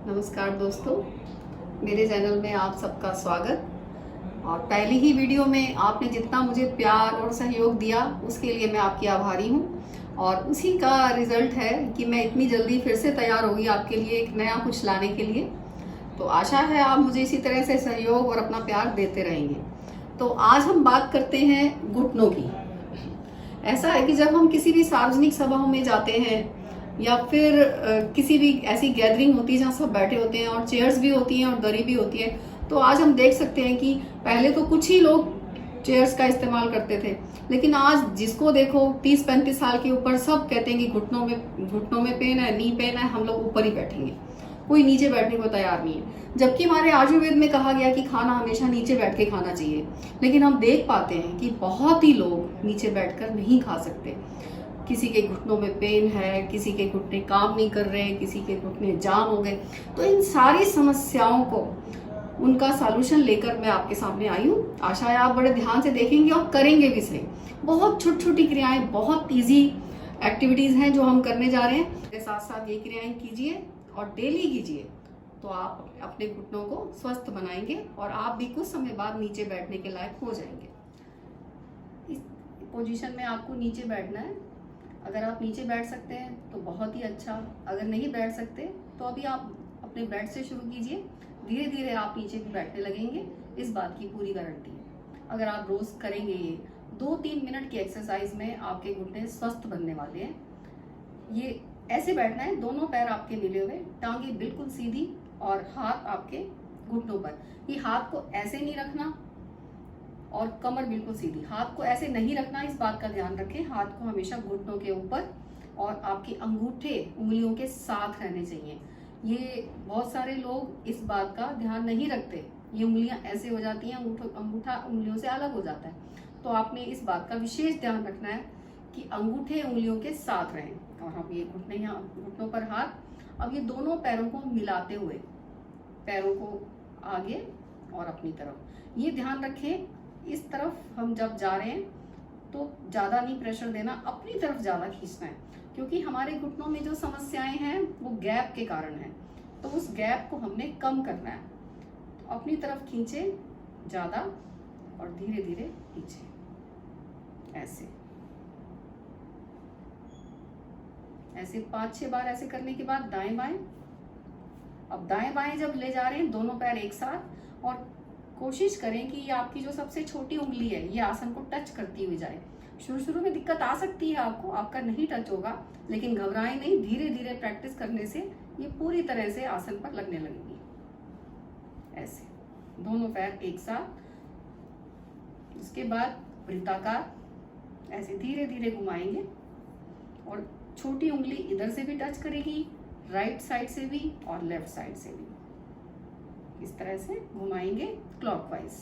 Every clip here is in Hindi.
नमस्कार दोस्तों, मेरे चैनल में आप सबका स्वागत। और पहली ही वीडियो में आपने जितना मुझे प्यार और सहयोग दिया उसके लिए मैं आपकी आभारी हूँ। और उसी का रिजल्ट है कि मैं इतनी जल्दी फिर से तैयार होगी आपके लिए एक नया कुछ लाने के लिए। तो आशा है आप मुझे इसी तरह से सहयोग और अपना प्यार देते रहेंगे। तो आज हम बात करते हैं घुटनों की। ऐसा है कि जब हम किसी भी सार्वजनिक सभाओं में जाते हैं या फिर किसी भी ऐसी गैदरिंग होती है जहाँ सब बैठे होते हैं और चेयर्स भी होती हैं और दरी भी होती है, तो आज हम देख सकते हैं कि पहले तो कुछ ही लोग चेयर्स का इस्तेमाल करते थे, लेकिन आज जिसको देखो 30-35 साल के ऊपर सब कहते हैं कि घुटनों में पेन है, नी पेन है, हम लोग ऊपर ही बैठेंगे, कोई नीचे बैठने को तैयार नहीं है। जबकि हमारे आयुर्वेद में कहा गया कि खाना हमेशा नीचे बैठ के खाना चाहिए, लेकिन हम देख पाते हैं कि बहुत ही लोग नीचे बैठकर नहीं खा सकते। किसी के घुटनों में पेन है, किसी के घुटने काम नहीं कर रहे, किसी के घुटने जाम हो गए। तो इन सारी समस्याओं को उनका सॉल्यूशन लेकर मैं आपके सामने आई हूँ। आशा है आप बड़े ध्यान से देखेंगे और करेंगे भी सही। बहुत छोटी छोटी क्रियाएं, बहुत इजी एक्टिविटीज हैं जो हम करने जा रहे हैं। इसके साथ साथ ये क्रियाएं कीजिए और डेली कीजिए, तो आप अपने घुटनों को स्वस्थ बनाएंगे और आप भी कुछ समय बाद नीचे बैठने के लायक हो जाएंगे। इस पोजीशन में आपको नीचे बैठना है। अगर आप नीचे बैठ सकते हैं तो बहुत ही अच्छा, अगर नहीं बैठ सकते तो अभी आप अपने बेड से शुरू कीजिए, धीरे धीरे आप नीचे भी बैठने लगेंगे। इस बात की पूरी गारंटी है। अगर आप रोज करेंगे ये 2-3 मिनट की एक्सरसाइज में आपके घुटने स्वस्थ बनने वाले हैं। ये ऐसे बैठना है, दोनों पैर आपके मिले हुए, टांगे बिल्कुल सीधी और हाथ आपके घुटनों पर। ये हाथ को ऐसे नहीं रखना और कमर बिल्कुल सीधी। हाथ को ऐसे नहीं रखना, इस बात का ध्यान रखें। हाथ को हमेशा घुटनों के ऊपर और आपके अंगूठे उंगलियों के साथ रहने चाहिए। ये बहुत सारे लोग इस बात का ध्यान नहीं रखते, ये उंगलियां ऐसे हो जाती हैं, अंगूठा उंगलियों से अलग हो जाता है। तो आपने इस बात का विशेष ध्यान रखना है कि अंगूठे उंगलियों के साथ रहें। और हम ये घुटनों पर हाथ, अब ये दोनों पैरों को मिलाते हुए पैरों को आगे और अपनी तरफ, ये ध्यान रखें। इस तरफ हम जब जा रहे हैं तो ज्यादा नहीं प्रेशर देना, अपनी तरफ ज्यादा खींचना है, क्योंकि हमारे घुटनों में जो समस्याएं हैं वो गैप के कारण है। तो उस गैप को हमने कम करना है। तो अपनी तरफ खींचे ज्यादा और धीरे धीरे खींचे, ऐसे 5-6 बार ऐसे करने के बाद दाएं बाएं। अब दाएं बाएं जब ले जा रहे हैं दोनों पैर एक साथ, और कोशिश करें कि ये आपकी जो सबसे छोटी उंगली है ये आसन को टच करती हुई जाए। शुरू में दिक्कत आ सकती है आपको, आपका नहीं टच होगा, लेकिन घबराएं नहीं, धीरे धीरे प्रैक्टिस करने से ये पूरी तरह से आसन पर लगने लगेगी। ऐसे दोनों पैर एक साथ। उसके बाद वृत्ताकार ऐसे धीरे धीरे घुमाएंगे और छोटी उंगली इधर से भी टच करेगी, राइट साइड से भी और लेफ्ट साइड से भी। इस तरह से घुमाएंगे क्लॉकवाइज।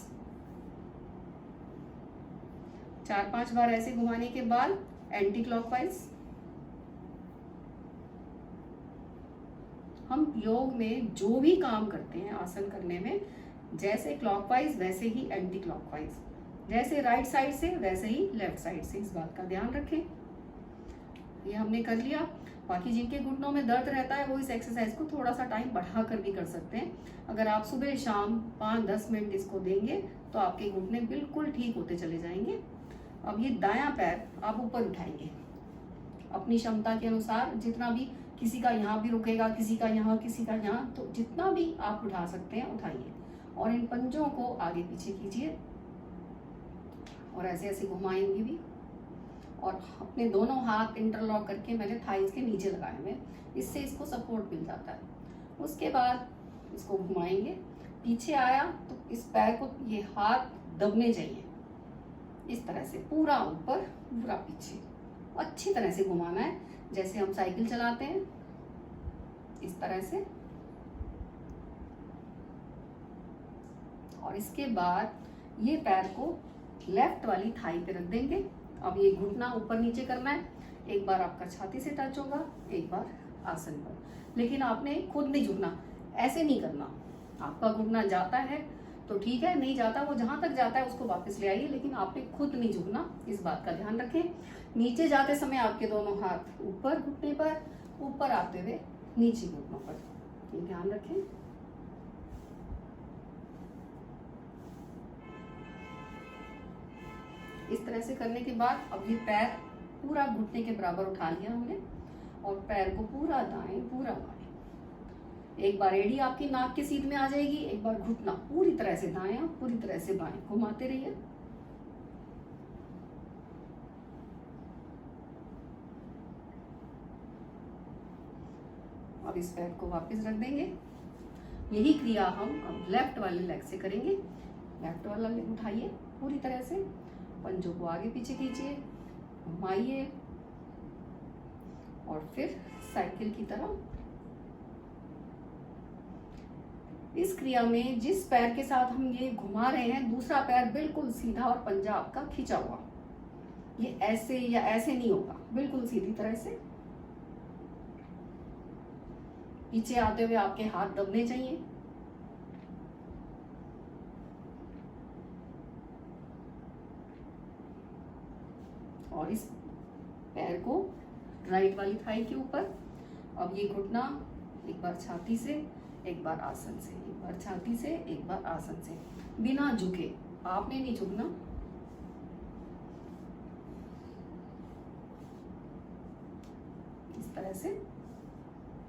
4-5 बार ऐसे घुमाने के बाद एंटी क्लॉकवाइज। हम योग में जो भी काम करते हैं आसन करने में, जैसे क्लॉकवाइज वैसे ही एंटी क्लॉकवाइज, जैसे राइट साइड से वैसे ही लेफ्ट साइड से। इस बात का ध्यान रखें। ये हमने कर लिया। बाकी जिनके घुटनों में दर्द रहता है वो इस एक्सरसाइज को थोड़ा सा टाइम बढ़ाकर भी कर सकते हैं। अगर आप सुबह शाम 5-10 मिनट इसको देंगे तो आपके घुटने बिल्कुल ठीक होते चले जाएंगे। अब ये दायां पैर आप ऊपर उठाएंगे अपनी क्षमता के अनुसार, जितना भी, किसी का यहाँ भी रुकेगा, किसी का यहाँ, किसी का यहाँ, तो जितना भी आप उठा सकते हैं उठाइए। और इन पंजों को आगे पीछे कीजिए और ऐसे ऐसे घुमाएंगे भी। और अपने दोनों हाथ इंटरलॉक करके मैंने थाइज के नीचे लगाए हुए, इससे इसको सपोर्ट मिल जाता है। उसके बाद इसको घुमाएंगे, पीछे आया तो इस पैर को, ये हाथ दबने चाहिए इस तरह से, पूरा ऊपर पूरा पीछे, अच्छी तरह से घुमाना है जैसे हम साइकिल चलाते हैं, इस तरह से। और इसके बाद ये पैर को लेफ्ट वाली थाई पे रख देंगे। अब ये घुटना ऊपर नीचे करना है, एक बार आपका छाती से टच होगा, एक बार आसन पर, लेकिन आपने खुद नहीं झुकना, ऐसे नहीं करना। आपका घुटना जाता है तो ठीक है, नहीं जाता, वो जहां तक जाता है उसको वापस ले आइए, लेकिन आपने खुद नहीं झुकना, इस बात का ध्यान रखें। नीचे जाते समय आपके दोनों हाथ ऊपर घुटने पर, ऊपर आते हुए नीचे घुटनों पर, ये ध्यान ध्यान रखें। इस तरह से करने के बाद अब ये पैर पूरा घुटने के बराबर उठा लिया हमने और पैर को पूरा दाएं पूरा बाएं। एक बार एड़ी आपकी नाक के सीध में आ जाएगी, एक बार घुटना पूरी तरह से दाएं, पूरी तरह से बाएं घुमाते रहिए। अब इस पैर को वापस रख देंगे। यही क्रिया हम अब लेफ्ट वाले लेग से करेंगे। लेफ्ट वाला लेग उठाइए पूरी तरह से, पंजों को आगे पीछे कीजिए, घुमाइए और फिर साइकिल की तरह। इस क्रिया में जिस पैर के साथ हम ये घुमा रहे हैं, दूसरा पैर बिल्कुल सीधा और पंजा आपका खींचा हुआ। ये ऐसे या ऐसे नहीं होगा, बिल्कुल सीधी तरह से। पीछे आते हुए आपके हाथ दबने चाहिए। और इस पैर को राइट वाली थाई के ऊपर। अब ये घुटना एक बार छाती से, एक बार आसन से, एक बार छाती से, एक बार आसन से, बिना झुके। आपने नहीं झुकना। इस तरह से,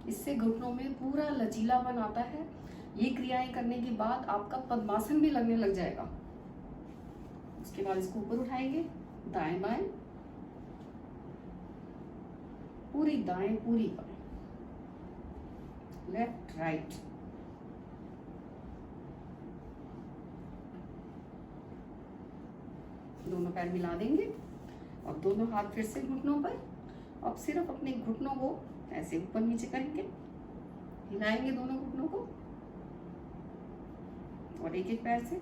इससे घुटनों में पूरा लचीलापन आता है। ये क्रियाएं करने के बाद आपका पद्मासन भी लगने लग जाएगा। उसके बाद इसको ऊपर उठाएंगे, दाएं बाएं, पूरी दाएं पूरी बाएं, लेफ्ट राइट। दोनों पैर मिला देंगे और दोनों हाथ फिर से घुटनों पर। अब सिर्फ अपने घुटनों को ऐसे ऊपर नीचे करेंगे, हिलाएंगे दोनों घुटनों को और एक एक पैर से।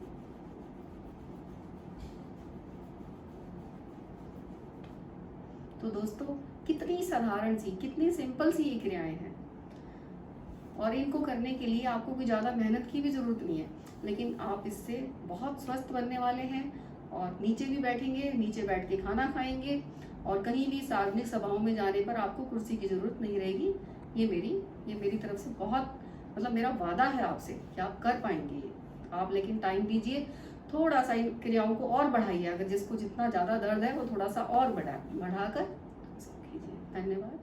तो दोस्तों, कितनी साधारण सी, कितनी सिंपल सी ये क्रियाएं हैं और इनको करने के लिए आपको कोई ज़्यादा मेहनत की भी ज़रूरत नहीं है, लेकिन आप इससे बहुत स्वस्थ बनने वाले हैं। और नीचे भी बैठेंगे, नीचे बैठ के खाना खाएंगे और कहीं भी सार्वजनिक सभाओं में जाने पर आपको कुर्सी की ज़रूरत नहीं रहेगी। ये मेरी तरफ से बहुत, मतलब मेरा वादा है आपसे कि आप कर पाएंगे ये। आप लेकिन टाइम दीजिए, थोड़ा सा इन क्रियाओं को और बढ़ाइए। अगर जिसको जितना ज़्यादा दर्द है वो थोड़ा सा और बढ़ाकर कीजिए। धन्यवाद।